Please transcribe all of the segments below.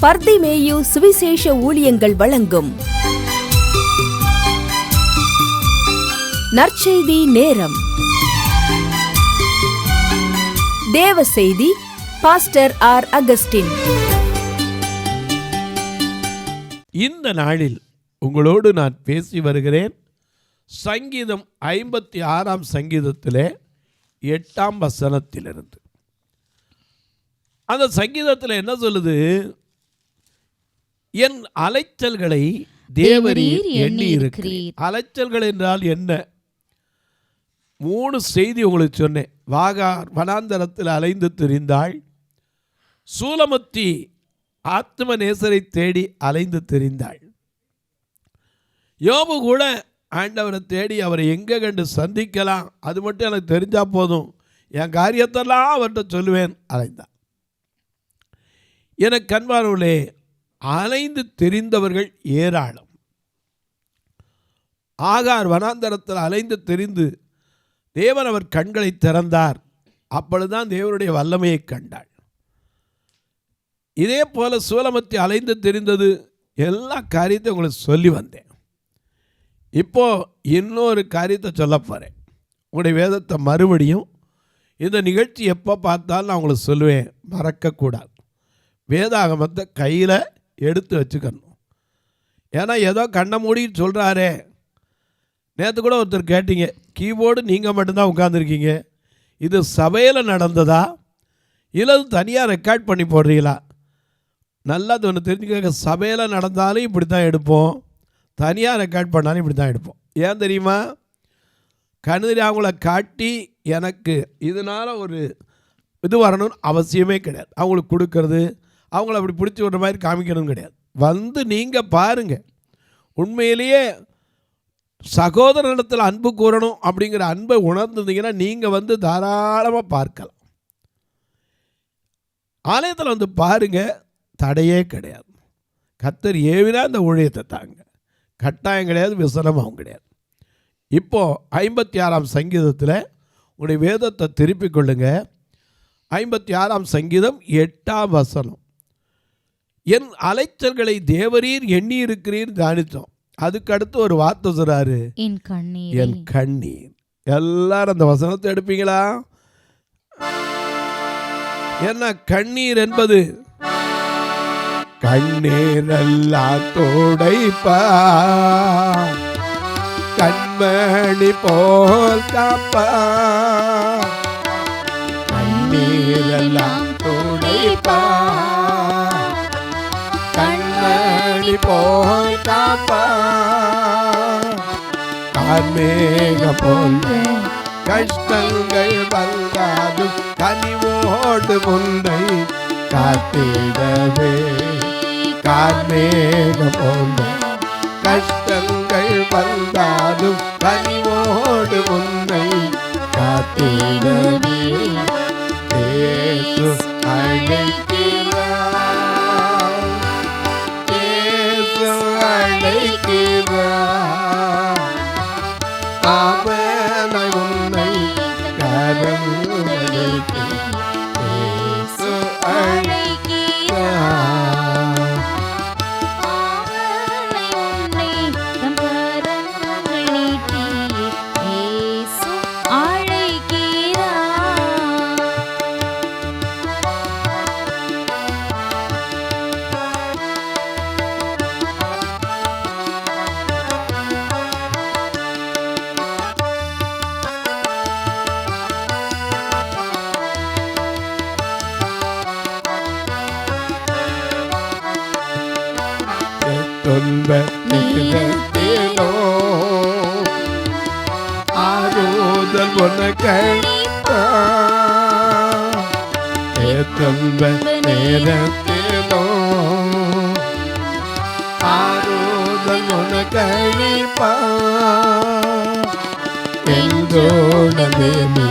பர்திமேயு சுவிசேஷ ஊழியங்கள் வழங்கும் நற்செய்தி நேரம். தேவ செய்தி பாஸ்டர் ஆர். அகஸ்டின். இந்த நாளில் உங்களோடு நான் பேசி வருகிறேன். சங்கீதம் 56 சங்கீதத்திலே 8 வசனத்திலிருந்து. அந்த சங்கீதத்தில் என்ன சொல்லுது? என் அலைச்சல்களை தேவரீர் எண்ணி இருக்கிறீர். அலைச்சல்கள் என்றால் என்ன? 3 செய்தி உங்களுக்கு சொன்னேன். வாகார் வனாந்தரத்தில் அலைந்து திரிந்தாள். சூலமத்தி ஆத்ம நேசரை தேடி அலைந்து திரிந்தாள். யோபு கூட ஆண்டவரை தேடி அவரை எங்கே கண்டு சந்திக்கலாம், அது மட்டும் எனக்கு தெரிஞ்சால் போதும், என் காரியத்தெல்லாம் அவர்கிட்ட சொல்லுவேன், அலைந்தான். எனக்கு கண்பானவர்களே, அலைந்து தெரிந்தவர்கள் ஏராளம். ஆகார் வனாந்தரத்தில் அலைந்து தெரிந்து தேவன் அவர் கண்களை திறந்தார். அப்பொழுதுதான் தேவனுடைய வல்லமையை கண்டாள். இதே போல சூலமத்தி அலைந்து தெரிந்தது. எல்லா காரியத்தையும் உங்களுக்கு சொல்லி வந்தேன். இப்போ இன்னொரு காரியத்தை சொல்ல போகிறேன். உங்களுடைய வேதத்தை மறுபடியும் இந்த நிகழ்ச்சி எப்போ பார்த்தாலும் நான் உங்களுக்கு சொல்லுவேன், மறக்கக்கூடாது. வேதாகமத்தை கையில் எடுத்து வச்சுக்கணும். ஏன்னா ஏதோ கண்ணை மூடின்னு சொல்கிறாரே. நேற்று கூட ஒருத்தர் கேட்டீங்க, கீபோர்டு நீங்கள் மட்டும்தான் உட்காந்துருக்கீங்க, இது சபையில் நடந்ததா இல்லை தனியாக ரெக்கார்ட் பண்ணி போடுறீங்களா? நல்லா ஒன்று தெரிஞ்சுக்க, சபையில் நடந்தாலும் இப்படி தான் எடுப்போம், தனியாக ரெக்கார்ட் பண்ணாலும் இப்படி தான் எடுப்போம். ஏன் தெரியுமா? கணிதரி அவங்கள காட்டி எனக்கு இதனால் ஒரு இது வரணும்னு அவசியமே கிடையாது. அவங்களுக்கு கொடுக்கறது, அவங்கள அப்படி பிடிச்சி விடுற மாதிரி காமிக்கணும்னு கிடையாது. வந்து நீங்கள் பாருங்கள். உண்மையிலேயே சகோதரனிடத்தில் அன்பு கூறணும் அப்படிங்கிற அன்பை உணர்ந்துருந்தீங்கன்னா நீங்கள் வந்து தாராளமாக பார்க்கலாம். ஆலயத்தில் வந்து பாருங்கள், தடையே கிடையாது. கர்த்தர் ஏவினா அந்த ஊழியத்தை தாங்க, கட்டாயம் கிடையாது, விசனமாகவும் கிடையாது. இப்போது 56 சங்கீதத்தில் உங்களுடைய வேதத்தை திருப்பிக் கொள்ளுங்க. 56 சங்கீதம் 8 வசனம். என் அலைச்சல்களை தேவரீர் எண்ணி இருக்கிறீர் தியானித்தோம். அதுக்கு அடுத்து ஒரு வார்த்தை சொல்றாரு, என் கண்ணீர். எல்லாரும் அந்த வசனத்தை எடுப்பீங்களா? என்ன கண்ணீர் என்பது? கண்ணீர் எல்லாம் துடைப்பா, கண்மணி போல் காப்பா. கண்ணீர் எல்லாம் துடைப்பா, கண்மணி போல் காப்பா. கார்மேக போல் கஷ்டங்கள் வந்தாலும் கனிவோடு முன்னை காத்திடவே. கார்மேக போல் கஷ்டங்கள் வந்தாலும் கனிவோடு முன்னை காத்திடவே. இயேசு அழைக்கிறார், இயேசு அழைக்கிறார். அவனை உன்னை கரம் அழைத்து இயேசு அழைக்கிறார். நேரத்திலோ ஆறுதல் உனக்களிப்பா. நேரத்திலோ ஆறுதல் உனக்களிப்பா. எந்தோடனே நீ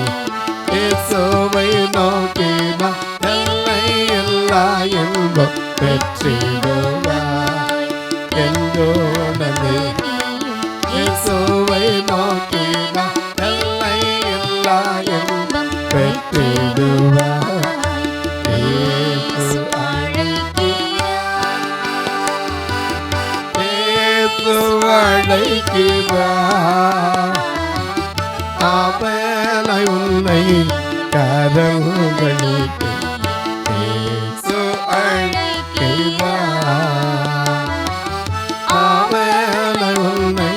இயேசுவை நோக்கினாய், எல்லை எல்லா இன்பம் பெற்றிடுவாய். எந்தோடனே இயேசுவை நோக்கினாய், எல்லை எல்லா இன்பம் பெற்றிடுவாய். இயேசு அழைக்கிறார். அழைக்கிறார். அவனை உன்னை கரங்களுக்கு இயேசு அழைக்கிறார். அவனை உன்னை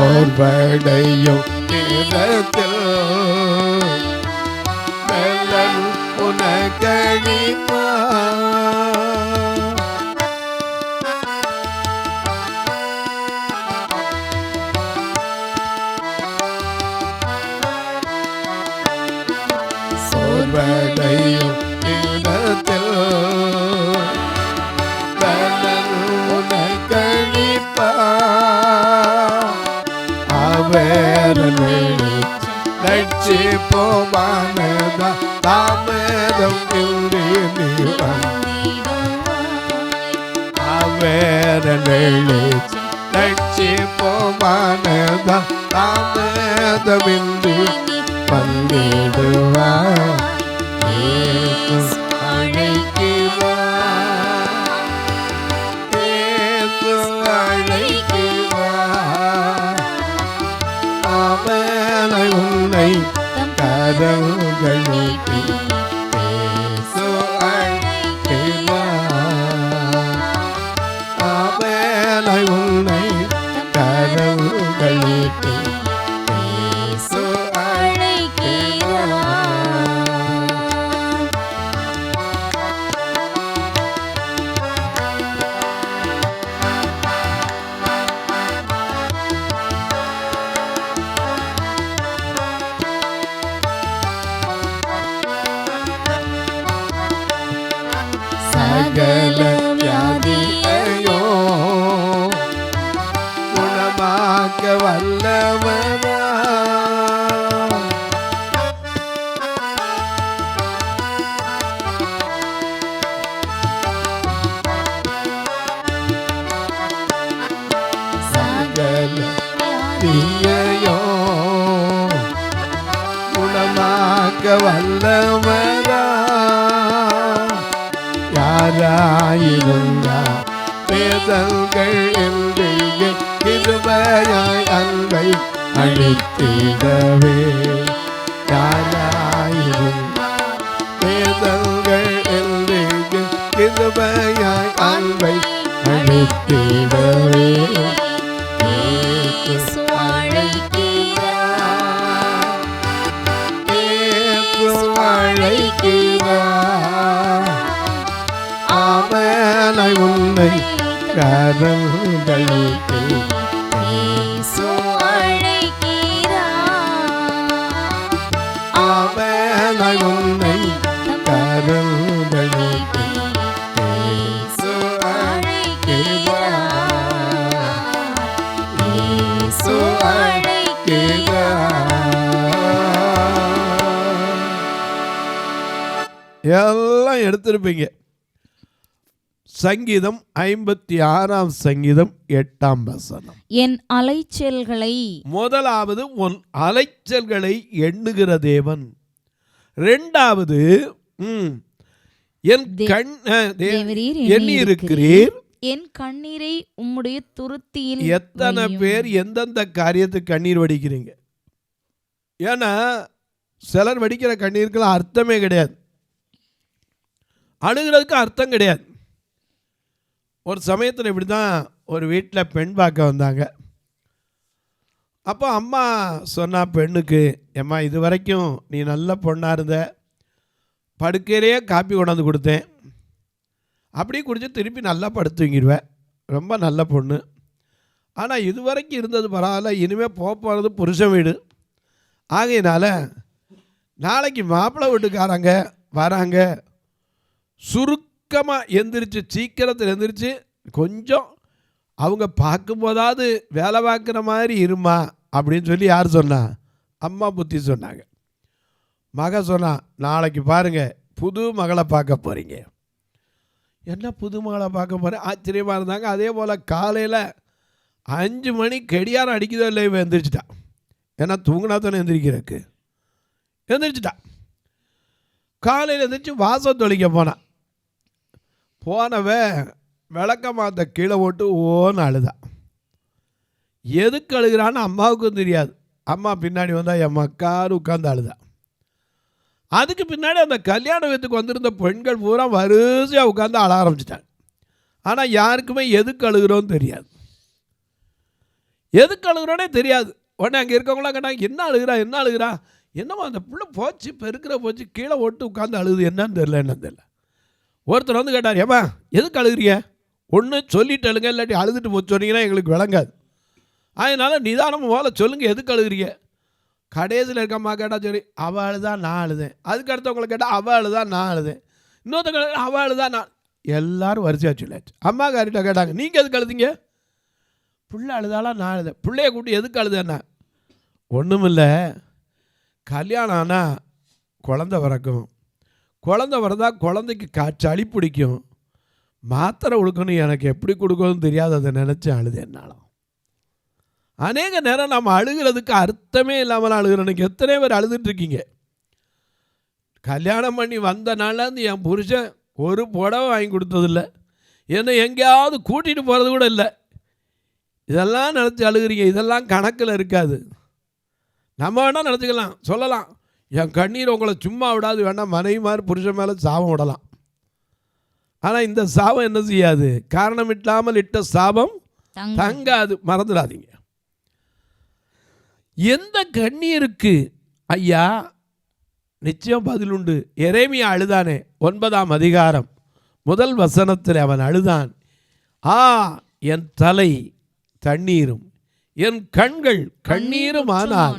சோர்வடையும் நேரத்தில் வெள்ளம் உனக்களிப்பார். சோர்வடையும் நேரத்தில் வெள்ளம் உனக்களிப்பார். லட்சிப்போமானதா தாமதம் இன்றி நீ லட்சிப்போமானதா தாமதமின்றி வந்திடுவார். இயேசு அழைக்கிறார். இயேசு அழைக்கிறார். அவனை உன்னை கரங்களுக்கு இயேசு அழைக்கிறார். அவனை உன்னை கரங்களுக்கு இயேசு அழைக்கிறார். சகல வியாதியையோ குணமாக்க வல்லவனா. சகல வியாதியையோ குணமாக்க வல்லவனா. யாராயிருந்தார் வேதங்கள் என்று கிருபையாய் அன்பை அளித்திடவே. யாராயிருந்தார் வேதங்கள் என்று கிருபையாய் அன்பை அளித்திடவே. இயேசு அழைக்கிறார். இயேசு அழைக்கிறார். அவனை உன்னை கரங்களுக்கு இயேசு அழைக்கிறார். அவனை உன்னை கரங்களுக்கு இயேசு அழைக்கிறார். இயேசு அழைக்கிறார். எல்லாம் எடுத்திருப்பீங்க. சங்கீதம் 56 சங்கீதம் 8 என் அலைச்சல்களை முதலாவது உன் அலைச்சல்களை எண்ணுகிற தேவன். இரண்டாவது என் எண்ணி இருக்கிறீர். என் கண்ணீரை உம்முடைய துருத்தியில். எத்தனை பேர் எந்தெந்த காரியத்துக்கு கண்ணீர் வடிக்கிறீங்க? ஏன்னா சிலர் வடிக்கிற கண்ணீருக்குலாம் அர்த்தமே கிடையாது, அணுகிறதுக்கு அர்த்தம் கிடையாது. ஒரு சமயத்தில் இப்படி தான் ஒரு வீட்டில் பெண் பார்க்க வந்தாங்க. அப்போ அம்மா சொன்னா பெண்ணுக்கு, ஏம்மா இது வரைக்கும் நீ நல்ல பொண்ணாக இருந்த, படுக்கையிலேயே காப்பி கொண்டாந்து கொடுத்தேன், அப்படியே குடிச்சு திருப்பி நல்லா படுத்துங்கிடுவேன், ரொம்ப நல்ல பொண்ணு. ஆனால் இது வரைக்கும் இருந்தது பரவாயில்ல, இனிமேல் போகிறது புருஷன் வீடு. ஆகையினால நாளைக்கு மாப்பிள்ளை வீட்டுக்காரங்க வராங்க, சுருக்கமாக எந்திரிச்சு சீக்கிரத்தில் எந்திரிச்சு கொஞ்சம் அவங்க பார்க்கும்போதாவது வேலை பார்க்குற மாதிரி இருமா அப்படின்னு சொல்லி யார் சொன்னா? அம்மா புத்தி சொன்னாங்க. மக சொன்னா, நாளைக்கு பாருங்கள் புது மகளை பார்க்க போகிறீங்க. என்ன புது மகளை பார்க்க போகிறேன் ஆச்சரியமாக இருந்தாங்க. அதே போல் காலையில் 5 மணி கடியாரம் அடிக்குதோ இல்லை, இவன் எந்திரிச்சிட்டான். ஏன்னா தூங்கினா தானே எந்திரிக்கிறதுக்கு. எந்திரிச்சிட்டான். காலையில் எந்திரிச்சு வாசல் தொளிக்க போனவ விளக்க மாத்த கீழே போட்டு ஓன்னு அழுதான். எதுக்கு அழுகிறான்னு அம்மாவுக்கும் தெரியாது. அம்மா பின்னாடி வந்தால் என் மக்காரு உட்காந்து அழுதான். அதுக்கு பின்னாடி அந்த கல்யாண வீட்டுக்கு வந்திருந்த பெண்கள் பூரா வரிசையாக உட்காந்து அழ ஆரம்பிச்சிட்டாங்க. ஆனால் யாருக்குமே எதுக்கு அழுகிறோன்னு தெரியாது. எதுக்கு அழுகிறோனே தெரியாது. உடனே அங்கே இருக்கவங்களாம் கேட்டாங்க, என்ன அழுகிறா. என்னம்மா அந்த பிள்ளை போச்சு, பெருக்கிற போச்சு, கீழே ஓட்டு உட்காந்து அழுகுது, என்னன்னு தெரியல. ஒருத்தர் வந்து கேட்டார், ஏம்மா எதுக்கு அழுகிறீங்க? ஒன்று சொல்லிட்டு அழுங்க, இல்லாட்டி அழுதுட்டு போச்சு சொன்னீங்கன்னா எங்களுக்கு விளங்காது. அதனால் நிதானமாக போல சொல்லுங்கள், எதுக்கு அழுகிறீங்க? கடைசியில் இருக்கம்மா கேட்டால் சரி, அவள் அழுதான் நான் அழுதேன். அதுக்கு அடுத்தவங்களை கேட்டால் அவள் அழுதான் நான் அழுதேன். இன்னொருத்தவங்க அவள் அழுதான் நான். எல்லோரும் வரிசையாக சொல்லாச்சு. அம்மா காரிட்ட கேட்டாங்க, நீங்கள் எதுக்கு அழுதிங்க? பிள்ளை அழுதாலாம் நான் அழுதேன். பிள்ளைய கூட்டி எதுக்கு அழுதேன்னா, ஒன்றுமில்லை, கல்யாணம் ஆனால் குழந்த பிறக்கும். குழந்த பிறந்தா குழந்தைக்கு சளி பிடிக்கும், மாத்திரை கொடுக்கணும், எனக்கு எப்படி கொடுக்கணும்னு தெரியாது, அதை நினச்சி அழுதேன்னாலும். அநேக நேரம் நம்ம அழுகிறதுக்கு அர்த்தமே இல்லாமல் அழுகிறனுக்கு எத்தனை பேர் அழுதுட்டுருக்கீங்க. கல்யாணம் பண்ணி வந்த நாள்லேருந்து என் புருஷன் ஒரு புடவை வாங்கி கொடுத்ததில்லை, என்னை எங்கேயாவது கூட்டிகிட்டு போகிறது கூட இல்லை. இதெல்லாம் நினச்சி அழுகிறீங்க. இதெல்லாம் கணக்கில் இருக்காது. நம்ம வேணால் நினச்சிக்கலாம், சொல்லலாம், என் கண்ணீர் உங்களை சும்மா விடாது, வேணால் மனைவி மாதிரி புருஷன் மேலே சாபம் விடலாம். ஆனால் இந்த சாபம் என்ன செய்யாது? காரணம் இல்லாமல் இட்ட சாபம் தங்காது. மறந்துடாதீங்க. எந்த கண்ணீருக்கு ஐயா நிச்சயம் பதில் உண்டு. எரேமியா அழுதானே, 9ஆம் அதிகாரம் 1 வசனத்தில் அவன் அழுதான், என் தலை தண்ணீரும் என் கண்கள் கண்ணீரும் ஆனால்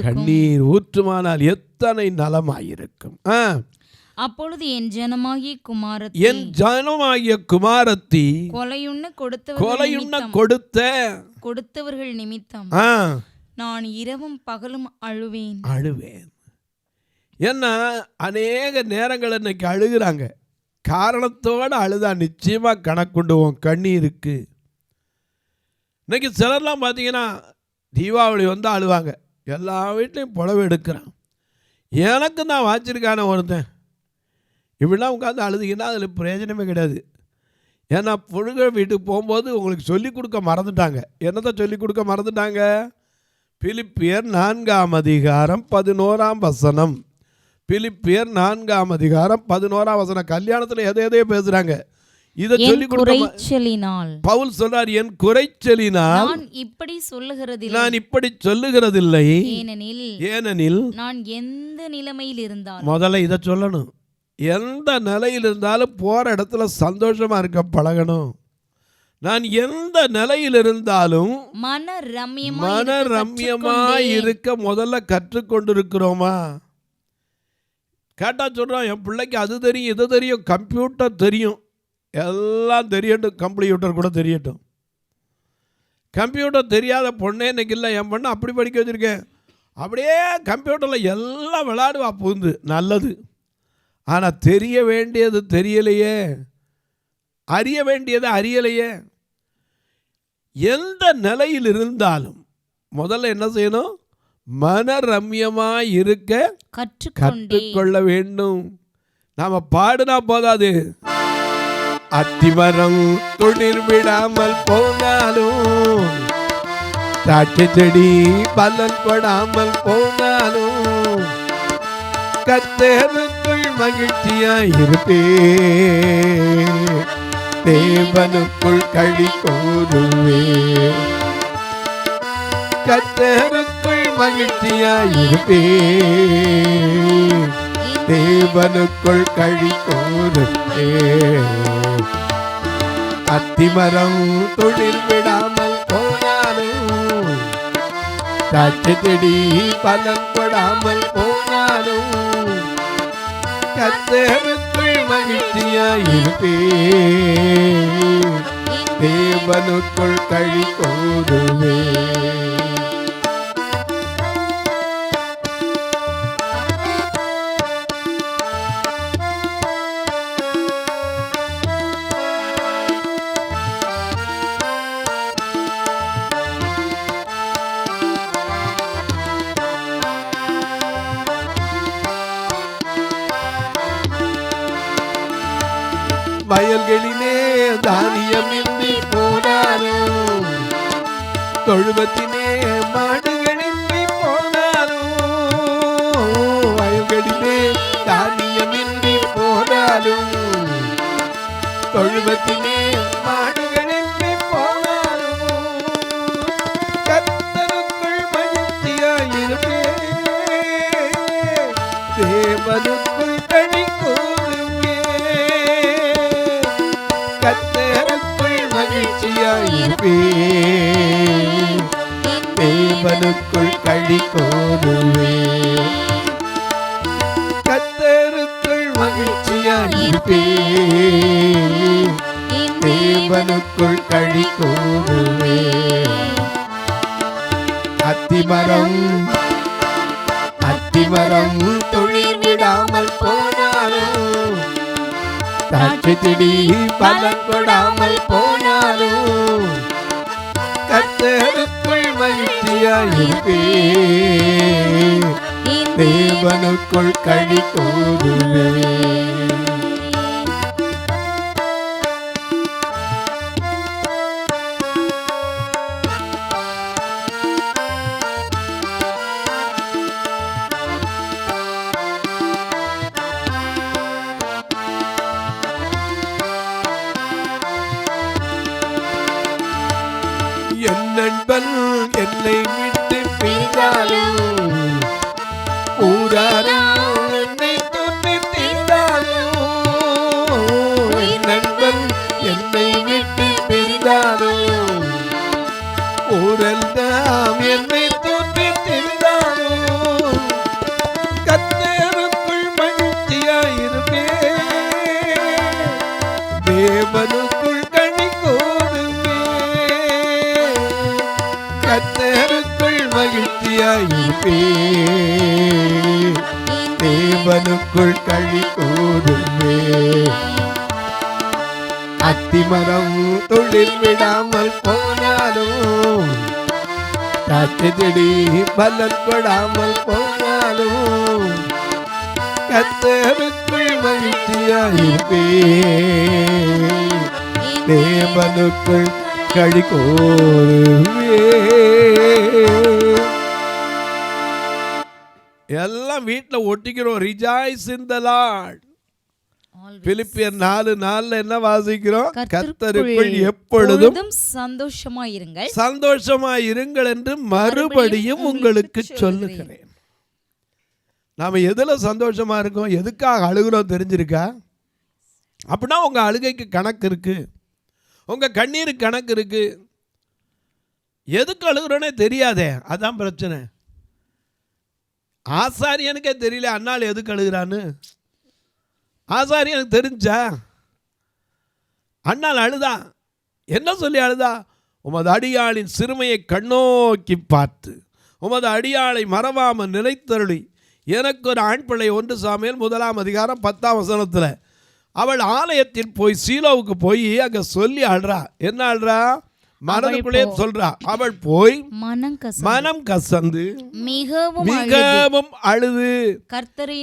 கண்ணீர் ஊற்றுமானால் எத்தனை நலமாயிருக்கும். அப்பொழுது என் ஜனமாகிய குமாரத்தி கொலையுண்ண கொடுத்தவர்கள் நிமித்தம் நான் இரவும் பகலும் அழுவேன். ஏன்னா அநேக நேரங்கள் இன்னைக்கு அழுகிறாங்க. காரணத்தோடு அழுதா நிச்சயமாக கணக்குண்டுவோம் கண்ணீருக்கு. இன்னைக்கு சிலர்லாம் பார்த்தீங்கன்னா தீபாவளி வந்து அழுவாங்க. எல்லா வீட்லேயும் புடவை எடுக்கிறான். எனக்கு தான் வாச்சிருக்கான ஒருத்தன். இப்படிலாம் உட்காந்து அழுதிங்கன்னா அதில் பிரயோஜனமே கிடையாது. ஏன்னா பொழுது வீட்டுக்கு போகும்போது உங்களுக்கு சொல்லிக் கொடுக்க மறந்துட்டாங்க. என்னத்தை சொல்லிக் கொடுக்க மறந்துட்டாங்க? பிலிப்பியர் 4ஆம் அதிகாரம் 11ஆம் வசனம். பிலிப்பியர் 4ஆம் அதிகாரம் 11ஆம் வசனம். கல்யாணத்தில் எதையோ பேசுகிறாங்க. இதை சொல்லிக் கொடுக்க பவுல் சொல்றார், என் குறைச்சலினால் நான் இப்படி சொல்லுகிறதில்லை, ஏனெனில் நான் எந்த நிலைமையில் இருந்தாலும், முதல்ல இதை சொல்லணும், எந்த நிலையில் இருந்தாலும் போகிற இடத்துல சந்தோஷமாக இருக்க பழகணும். நான் எந்த நிலையில் இருந்தாலும் மன ரம்யமாய் இருக்க முதல்ல கற்றுக்கொண்டிருக்கிறோமா? கேட்டால் சொல்கிறோம், என் பிள்ளைக்கு அது தெரியும், இது தெரியும், கம்ப்யூட்டர் தெரியும், எல்லாம் தெரியட்டும், கம்ப்யூட்டர் கூட தெரியட்டும். கம்ப்யூட்டர் தெரியாத பொண்ணே இன்னைக்கு இல்லை. என் பொண்ணை அப்படி படிக்க வச்சுருக்கேன், அப்படியே கம்ப்யூட்டரில் எல்லாம் விளையாடுவா புகுந்து, நல்லது. ஆனால் தெரிய வேண்டியது தெரியலையே, அறிய வேண்டியது அறியலையே. எந்த நிலையில் இருந்தாலும் முதல்ல என்ன செய்யணும்? மன ரம்யமாய் இருக்க கற்றுக்கொள்ள வேண்டும். நாம் பாடுனா போதாது. அத்திமரம் துளிர் விடாமல் போனாலும், திராட்சை செடி பலன் கொடாமல் போனாலும், கர்த்தருக்குள் மகிழ்ச்சியாயிருப்பே, தேவனுக்குள் களி கூறுவே. கர்த்தருக்குள் மகிழ்ச்சியாயிருப்பே, தேவனுக்குள் களி கூறுவே. அத்திமரம் துளிர் விடாமல் போனாலும், திராட்சை செடி பலன் கொடாமல் போனாலும், கர்த்தருக்குள் மகிழ்ச்சியாயிருப்பே, தேவனுக்குள் களி கூறுவே. வயல்களிலே தானியமின்றி போனாலும், தொழுவத்திலே மாடுகளின்றி போனாலும், வயல்களிலே தானியமின்றி போனாலும், தொழுவத்திலே மாடுகளின்றி போனாலும், கர்த்தருக்குள் மகிழ்ச்சியாயிருப்பேன், தேவனுக்குள் களி கூறுவேன், கர்த்தருக்குள் மகிழ்ச்சியாயிருப்பேன், தேவனுக்குள் களி கூறுவேன், கர்த்தருக்குள் மகிழ்ச்சியாயிருப்பேன், தேவனுக்குள் களி கூறுவேன். அத்திமரம் அத்திமரம் துளிர் விடாமல் போனாலும், திராட்சை செடி பலன் கொடாமல் போனாலும், கர்த்தருக்குள் மகிழ்ச்சியாயிருப்பேன், தேவனுக்குள் களி கூறுவேன். என் நண்பன் என்னை விட்டு பிரிந்தாலும், ஊராரும் என்னை தூற்றி தீர்ந்தாலும், என் நண்பன் என்னை விட்டு பிரிந்தாலும், ஊரெல்லாம் என்னை தூற்றி தீர்ந்தாலும், கர்த்தருக்குள் மகிழ்ச்சியாயிருப்பேன், தேவனுக்குள் களி கூறுவேன், கர்த்தருக்குள் மகிழ்ச்சியாயிருப்பேன், தேவனுக்குள் களி கூறுவேன். அத்திமரம் துளிர் விடாமல் போனாலும், திராட்சை செடி பலன் கொடாமல் போனாலும், கர்த்தருக்குள் மகிழ்ச்சியாயிருப்பேன், தேவனுக்குள் களி கூறுவேன். எல்லாம் வீட்டில் ஒட்டிக்கிறோம். ரிஜாய்ஸ் இன் தி லார்ட். பிலிப்பியர் 4:4 என்ன வாசிக்கிறோம்? கர்த்தருக்குள் எப்பொழுதும் சந்தோஷமாயிருங்கள், சந்தோஷமாயிருங்கள் என்று மறுபடியும் உங்களுக்கு சொல்லுகிறேன். நாம எதுல சந்தோஷமா இருக்கோம், எதுக்காக அழுகிறோம் தெரிஞ்சிருக்கா? அப்படின்னா உங்க அழுகைக்கு கணக்கு இருக்கு, உங்க கண்ணீருக்கு கணக்கு இருக்கு. எதுக்கு அழுகிறோன்னே தெரியாதே, அதான் பிரச்சனை. ஆசாரியனுக்கே தெரியல அண்ணாள் எதுக்கு அழுகிறான்னு. ஆசாரியனுக்கு தெரிஞ்சா? அண்ணாள் அழுதா. என்ன சொல்லி அழுதா? உமது அடியாளின் சிறுமையை கண்ணோக்கி பார்த்து, உமது அடியாளை மறவாமல் நிலைத்தருளி எனக்கு ஒரு ஆண் பிள்ளை. 1 சாமுவேல் 1:10 அவள் ஆலயத்தில் போய் சீலோவுக்கு போய் அங்க சொல்லி அழுறா. என்ன அழுறா? மனதுக்குள்ளே சொல்றா. அவள் போய் மனம் கசந்து மிகவும் அழுது கர்த்தரை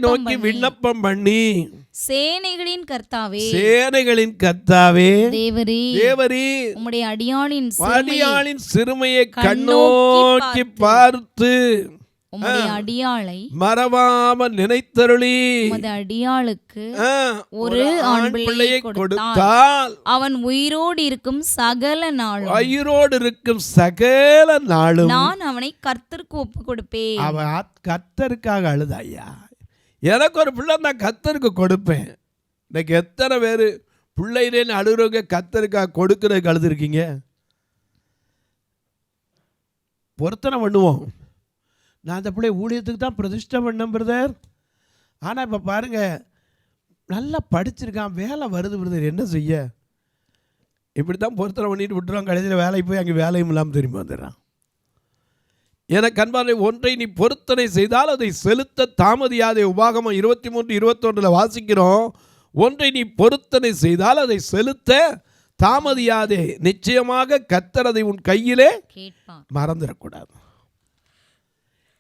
நோக்கி விண்ணப்பம் பண்ணி, சேனைகளின் கர்த்தாவே தேவரீ உம்முடைய அடியாளின் சிறுமையை கண்ணோக்கி பார்த்து உம்முடைய அடியாளை மறவாமல் நினைத்தருளி உமது அடியாளுக்கு ஒரு ஆண் பிள்ளையை கொடுத்தால் அவன் உயிரோடு இருக்கும் சகல நாளும் நான் அவனை கர்த்தருக்கு ஒப்பு கொடுப்பேன். அவன் கர்த்தருக்காக அழுதாயா? எனக்கு ஒரு பிள்ளை நான் கர்த்தருக்கு கொடுப்பேன். இன்னைக்கு எத்தனை பேர் பிள்ளைன்னு அழுகிறவங்க கர்த்தருக்காக கொடுக்கறதுக்கு அழுதுருக்கீங்க? பொருத்தனை பண்ணுவோம். நான் அந்த பிள்ளை ஊழியத்துக்கு தான் பிரதிஷ்டை பண்ணேன் பிரதர். ஆனால் இப்போ பாருங்கள், நல்லா படிச்சிருக்கான், வேலை வருது பிரதர், என்ன செய்ய? இப்படி தான் பொருத்தனை பண்ணிட்டு விட்டுருவான். கடைசியில் வேலைக்கு போய் அங்கே வேலையும் இல்லாமல் திரும்பி வந்துடுறான். எனக்கு அன்பான ஒன்றை நீ பொருத்தனை செய்தால் அதை செலுத்த தாமதியாதே. உபாகமம் 23:21 வாசிக்கிறோம். ஒன்றை நீ பொருத்தனை செய்தால் அதை செலுத்த தாமதியாதே, நிச்சயமாக கர்த்தர் அதை உன் கையிலே மறந்துடக்கூடாது.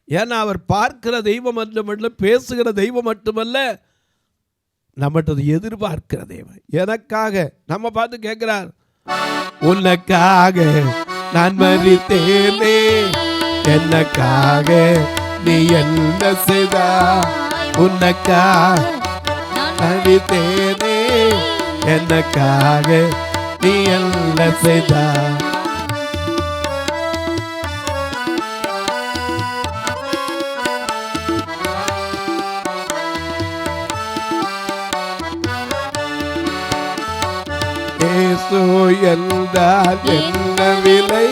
ஏன்னா அவர் பார்க்கிற தெய்வம் மட்டுமல்ல, பேசுகிற தெய்வம் மட்டுமல்ல, நம்மகிட்ட எதிர்பார்க்கிற தேவன். எனக்காக நம்ம பார்த்து கேட்கிறார், உனக்காக நான் மரித்தேனே, எனக்காக நீ என்ன செய்தா, உனக்காக மரித்தேனே, எனக்காக நீ என்ன செய்தா. இயேசு என்றால் என்ன விலை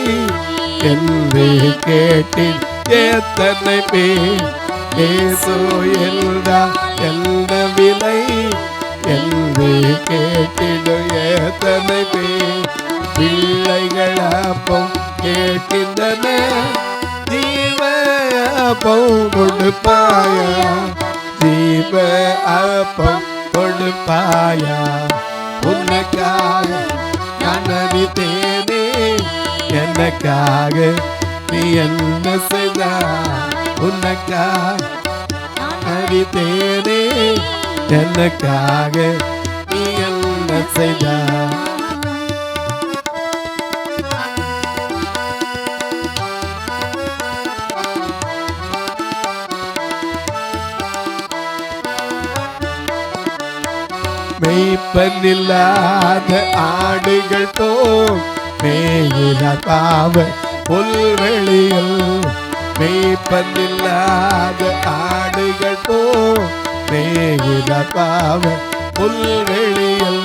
என்று கேட்டேன் எத்தனை பேர். இயேசு என்றால் என்ன விலை என்று கேட்டிடும் எத்தனை பேர். பிள்ளைகள் அப்பம் கேட்கின்றன, ஜீவ அப்பம் கொடுப்பாயா, ஜீவ அப்பம் கொடுப்பாயா. உனக்காக நான் மரித்தேனே, எனக்காக நீ என்ன செய்தா, உனக்காக நான் மரித்தேனே, எனக்காக நீ என்ன செய்தா. மெய்ப்பனில்லாத ஆடுகள் போல் மேயினார் பாவ புல்வெளியில். மெய்ப்பனில்லாத ஆடுகள் போல் மேயினார் பாவ புல்வெளியில்.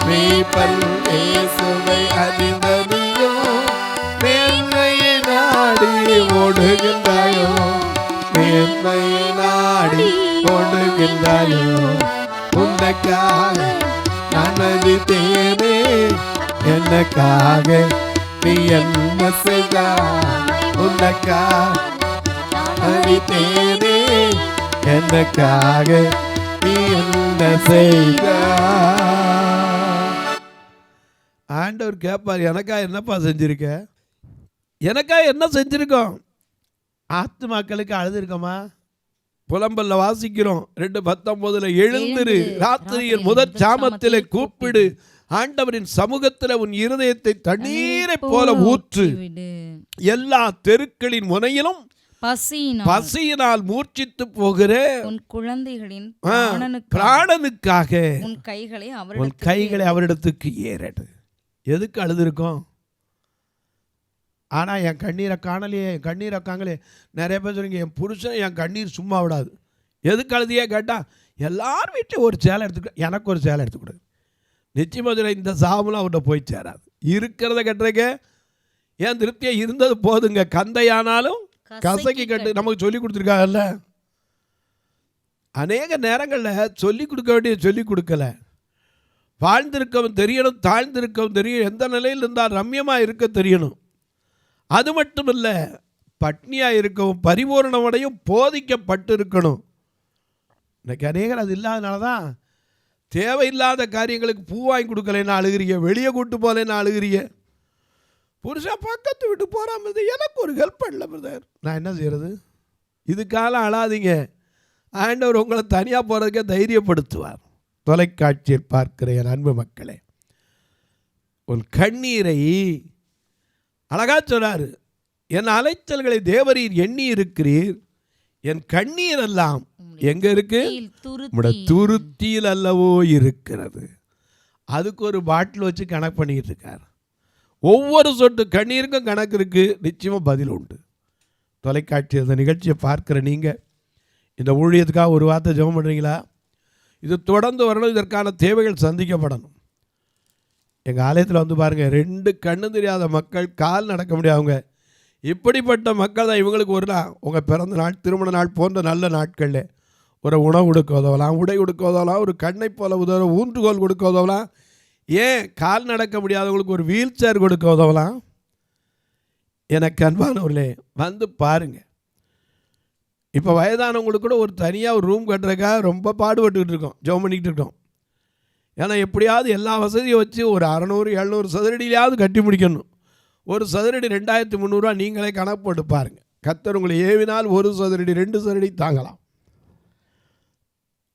மெய்ப்பன் இயேசுவை அறிந்தனியோ, மேன்மையை நாடி ஓடுகின்றாயோ, மேன்மையை நாடி ஓடுகின்றாயோ. உனக்காக நான் மரித்தேனே, எனக்காக நீ என்ன செய்தா, உனக்காக மரித்தேனே, எனக்காக நீ என்ன செய்தா. ஆண்டவர் கேட்பார், எனக்கா என்னப்பா செஞ்சிருக்க, எனக்கா என்ன செஞ்சிருக்கோம். ஆத்துமாக்களுக்கு அழுதுருக்கோமா? புலம்பல்ல வாசிக்கிறோம் 2:19, எழுந்திரு, ராத்திரியில் முதற் சாமத்திலே கூப்பிடு, ஆண்டவரின் சமூகத்தில் உன் இருதயத்தை தண்ணீரை போல ஊற்று, எல்லா தெருக்களின் முனையிலும் பசியினால் மூர்ச்சித்து போகிற உன் குழந்தைகளின் பிராணனுக்காக உன் கைகளை அவரிடத்துக்கு ஏறடு. எதுக்கு அழுதுருக்கோம்? ஆனால் என் கண்ணீரை காணலையே, என் கண்ணீரை காங்களே. நிறைய பேர் சொல்லுங்க, என் புருஷன் என் கண்ணீர் சும்மா விடாது. எதுக்கு அழுதியே கேட்டால், எல்லார் வீட்டையும் ஒரு சேலை எடுத்துக்க, எனக்கு ஒரு சேலை எடுத்துக்கூடாது. நிச்சயமாக இந்த சாபம்லாம் அவர்கிட்ட போய் சேராது. இருக்கிறத கட்டுறக்க ஏன் திருப்தியாக இருந்தது போதுங்க. கந்தையானாலும் கசக்கி கட்டு நமக்கு சொல்லி கொடுத்துருக்காங்கல்ல. அநேக நேரங்களில் சொல்லிக் கொடுக்க வேண்டிய சொல்லிக் கொடுக்கல. வாழ்ந்திருக்கவும் தெரியணும், தாழ்ந்திருக்கவும் தெரியும், எந்த நிலையில் இருந்தால் ரம்யமாக இருக்க தெரியணும். அது மட்டும் இல்லை, பட்னியாக இருக்கவும் பரிபூரணமடையும் போதிக்கப்பட்டு இருக்கணும். இன்னைக்கு அநேகர் அது இல்லாதனால தான் தேவையில்லாத காரியங்களுக்கு பூ வாங்கி கொடுக்கலைன்னா அழுகிறீங்க, வெளியே கூட்டு போகலைன்னா அழுகிறீங்க. புருஷன் பக்கத்து விட்டு போகாமல் எனக்கு ஒரு ஹெல்ப் பண்ணல பிரதர், நான் என்ன செய்கிறது? இதுக்காக அழாதீங்க. ஆண்டவர் உங்களை தனியாக போகிறதுக்கே தைரியப்படுத்துவார். தொலைக்காட்சியில் பார்க்கிற என் அன்பு மக்களே, உன் கண்ணீரை அழகா சொன்னார். என் அலைச்சல்களை தேவரீர் எண்ணி இருக்கிறீர், என் கண்ணீர் எல்லாம் எங்க இருக்கு? துருத்தியில் அல்லவோ இருக்கிறது. அதுக்கு ஒரு பாட்டில் வச்சு கணக்கு பண்ணிக்கிட்டு இருக்கார். ஒவ்வொரு சொட்டு கண்ணீருக்கும் கணக்கு இருக்கு, நிச்சயமாக பதில் உண்டு. தொலைக்காட்சி அந்த நிகழ்ச்சியை பார்க்குற நீங்கள் இந்த ஊழியத்துக்காக ஒரு வார்த்தை ஜெபம் பண்ணுறீங்களா? இது தொடர்ந்து வரணும், இதற்கான தேவைகள் சந்திக்கப்படணும். எங்கள் ஆலயத்தில் வந்து பாருங்கள், 2 கண்ணு தெரியாத மக்கள், கால் நடக்க முடியாதவங்க, இப்படிப்பட்ட மக்கள் தான் இவங்களுக்கு ஒரு நாள் உங்கள் பிறந்த நாள், திருமண நாள் போன்ற நல்ல நாட்களில் ஒரு உணவு கொடுக்க உதவலாம், உடை கொடுக்க உதவலாம், ஒரு கண்ணை போல உதவ ஊன்றுகோல் கொடுக்க உதவலாம், ஏன் கால் நடக்க முடியாதவங்களுக்கு ஒரு வீல் சேர் கொடுக்க உதவலாம். எனக்கு அன்பானவர்களே, வந்து பாருங்கள். இப்போ வயதானவங்களுக்கு கூட ஒரு தனியாக ஒரு ரூம் கட்டுறதுக்காக ரொம்ப பாடுபட்டுக்கிட்டு இருக்கோம், ஜெபம் பண்ணிக்கிட்டு இருக்கோம். ஏன்னா எப்படியாவது எல்லா வசதியும் வச்சு ஒரு 600-700 சதுரடியிலாவது கட்டி முடிக்கணும். ஒரு சதுரடி 2300 நீங்களே கணக்கு போட்டு பாருங்கள். கர்த்தர் உங்களை ஏவினால் 1 சதுரடி 2 சதுரடி தாங்கலாம்.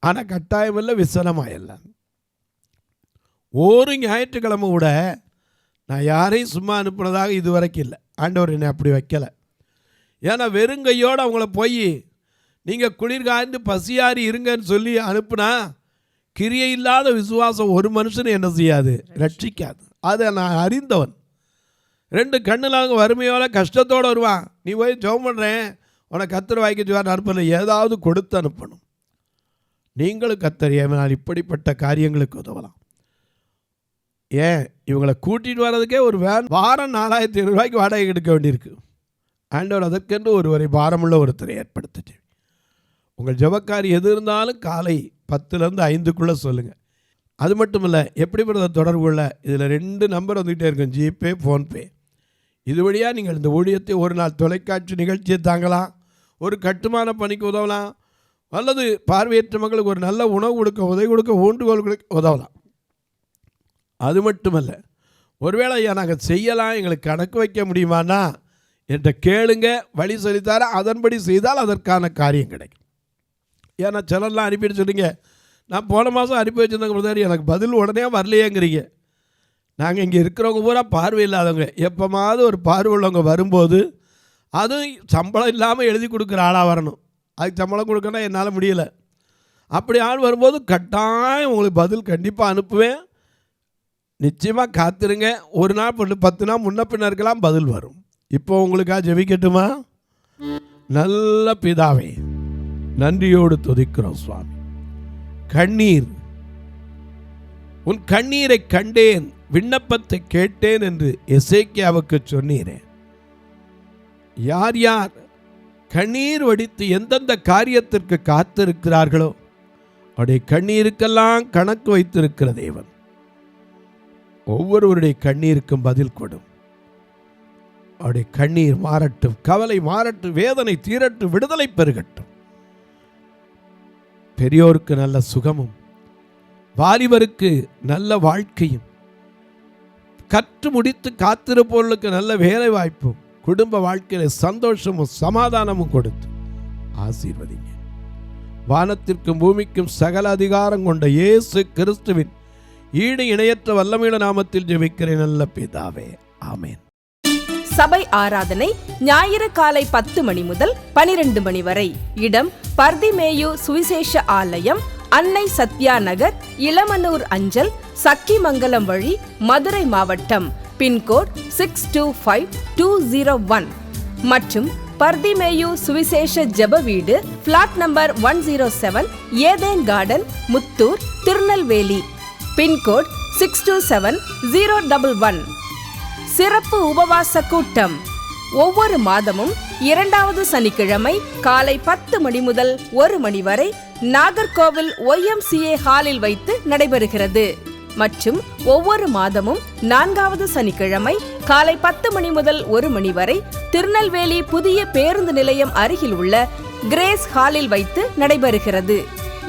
ஆனால் கட்டாயமில்லை, விசனமாயெல்லாம். ஒரு ஞாயிற்றுக்கிழமை கூட நான் யாரையும் சும்மா அனுப்புனதாக இது வரைக்கும் இல்லை. ஆண்டவர் என்னை அப்படி வைக்கலை. ஏன்னா வெறுங்கையோடு அவங்கள போய் நீங்கள் குளிர் காய்ந்து பசியாரி இருங்கன்னு சொல்லி அனுப்புனா கிரியை இல்லாத விசுவாசம் ஒரு மனுஷனை என்ன செய்யாது, ரட்சிக்காது. அதை நான் அறிந்தவன். 2 கண்ணில் அவங்க வறுமையோட கஷ்டத்தோடு வருவான். நீ போய் ஜெபம் பண்ணுறேன் உனக்கு கர்த்தர் வாய்க்க சொல்வார் அனுப்பல, ஏதாவது கொடுத்து அனுப்பணும். நீங்களும் கர்த்தர் நான் இப்படிப்பட்ட காரியங்களுக்கு உதவலாம். ஏன் இவங்களை கூட்டிகிட்டு வர்றதுக்கே ஒரு வாரம் 4500 ரூபாய்க்கு வாடகை எடுக்க வேண்டியிருக்கு. ஆண்டவர் அதற்கென்று ஒருவரை பாரமுள்ள ஒருத்தரை ஏற்படுத்திட்டு உங்கள் ஜெபக்காரி எது இருந்தாலும் காலை 10லேருந்து 5க்குள்ளே சொல்லுங்கள். அது மட்டும் இல்லை, எப்படிப்பட்ட தொடர்பு கொள்ள இதில் 2 நம்பர் வந்துகிட்டே இருக்கும், ஜிபே, ஃபோன்பே. இது வழியாக நீங்கள் இந்த ஊழியத்தை ஒரு நாள் தொலைக்காட்சி நிகழ்ச்சியை தாங்கலாம், ஒரு கட்டுமான பணிக்கு உதவலாம், அல்லது பார்வையற்ற மக்களுக்கு ஒரு நல்ல உணவு கொடுக்க, உதவி கொடுக்க, ஊண்டுகோல் கொடுக்க உதவலாம். அது மட்டுமல்ல, ஒருவேளை ஐயா நாங்கள் செய்யலாம், எங்களுக்கு கணக்கு வைக்க முடியுமானா என்கிட்ட கேளுங்க, வழி சொல்லித்தார, அதன்படி செய்தால் அதற்கான காரியம் கிடைக்கும். ஏன்னா சிலர்லாம் அனுப்பிட்டு சொல்லிங்க, நான் போன மாதம் அனுப்பி வச்சுருந்தாங்க பிரதர், எனக்கு பதில் உடனே வரலையேங்கிறீங்க. நாங்கள் இங்கே இருக்கிறவங்க பூரா பார்வை இல்லாதவங்க. எப்போமாவது ஒரு பார்வை உள்ளவங்க வரும்போது அதுவும் சம்பளம் இல்லாமல் எழுதி கொடுக்குற ஆளாக வரணும். அதுக்கு சம்பளம் கொடுக்கணும் என்னால் முடியலை. அப்படி ஆள் வரும்போது கட்டாயம் உங்களுக்கு பதில் கண்டிப்பாக அனுப்புவேன். நிச்சயமாக காத்திருங்க. ஒரு நாள் 10 நாள் முன்ன பின்ன இருக்கலாம், பதில் வரும். இப்போ உங்களுக்காக ஜெபிக்கட்டுமா? நல்ல பிதாவே, நன்றியோடு துதிக்கிறோம் சுவாமி. கண்ணீர், உன் கண்ணீரை கண்டேன், விண்ணப்பத்தை கேட்டேன் என்று எசேக்கியாவுக்கு சொன்னீரே. யார் யார் கண்ணீர் வடித்து எந்தெந்த காரியத்திற்கு காத்திருக்கிறார்களோ அவருடைய கண்ணீருக்கெல்லாம் கணக்கு வைத்திருக்கிற தேவன் ஒவ்வொருவருடைய கண்ணீருக்கும் பதில் கொடும். அவருடைய கண்ணீர் மாறட்டும், கவலை மாறட்டும், வேதனை தீரட்டும், விடுதலை பெருகட்டும். பெரியோருக்கு நல்ல சுகமும், வாலிபருக்கு நல்ல வாழ்க்கையும், கற்று முடித்து காத்திருப்பவர்களுக்கு நல்ல வேலை வாய்ப்பும், குடும்ப வாழ்க்கையில சந்தோஷமும் சமாதானமும் கொடுத்து ஆசீர்வதிங்க. வானத்திற்கும் பூமிக்கும் சகல அதிகாரம் கொண்ட இயேசு கிறிஸ்துவின் ஈடு இணையற்ற வல்லமையுள்ள நாமத்தில் ஜெபிக்கிறேன் நல்ல பிதாவே, ஆமென். சபை ஆராதனை ஞாயிறு காலை 10 மணி முதல் 12 மணி வரை. இடம் பர்திமேயு சுவிசேஷ ஆலயம், அன்னை சத்யா நகர், இளமனூர் அஞ்சல், சக்கிமங்கலம் வழி, மதுரை மாவட்டம். பின்கோட் 625201 மற்றும் பர்திமேயு சுவிசேஷ ஜெப வீடு, flat number 107, Eden garden, Muthur, Tirunelveli. Pin code 627011. சிறப்பு உபவாச கூட்டம் ஒவ்வொரு மாதமும் 2வது சனிக்கிழமை காலை 10 மணி முதல் 1 மணி வரை நாகர்கோவில் YMCA ஹாலில் வைத்து நடைபெறுகிறது. மற்றும் ஒவ்வொரு மாதமும் 4வது சனிக்கிழமை காலை 10 மணி முதல் 1 மணி வரை திருநெல்வேலி புதிய பேருந்து நிலையம் அருகில் உள்ள கிரேஸ் ஹாலில் வைத்து நடைபெறுகிறது.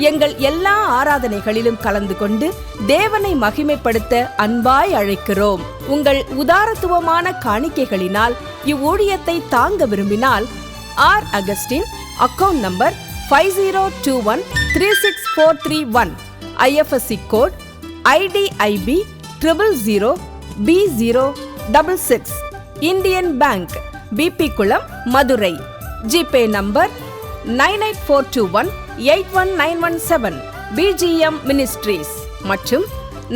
எங்கள் எல்லா ஆராதனைகளிலும் கலந்து கொண்டு தேவனை மகிமைப்படுத்த அன்பாய் அழைக்கிறோம். உங்கள் உதாரத்துவமான காணிக்கைகளினால் இவ்வூழியத்தை தாங்க விரும்பினால் R Augustine, account number 5021364331, IFSC code IDIB 000B066, Indian bank, BP Kulam, Madurai. GPay number 9842181917, BGM ministries மற்றும்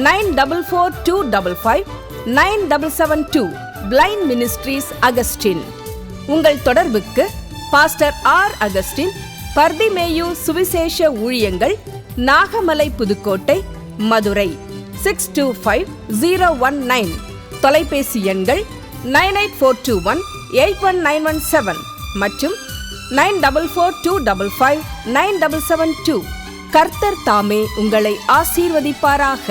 9442559772, பிளைண்ட் மினிஸ்ட்ரீஸ் அகஸ்டின். உங்கள் தொடர்புக்கு பாஸ்டர் ஆர் அகஸ்டின், பர்திமேயு சுவிசேஷ ஊழியங்கள், நாகமலை, புதுக்கோட்டை, மதுரை 625019. தொலைபேசி எண்கள் 9842181917 மற்றும் 9442559772. கர்த்தர் தாமே உங்களை ஆசீர்வதிப்பாராக.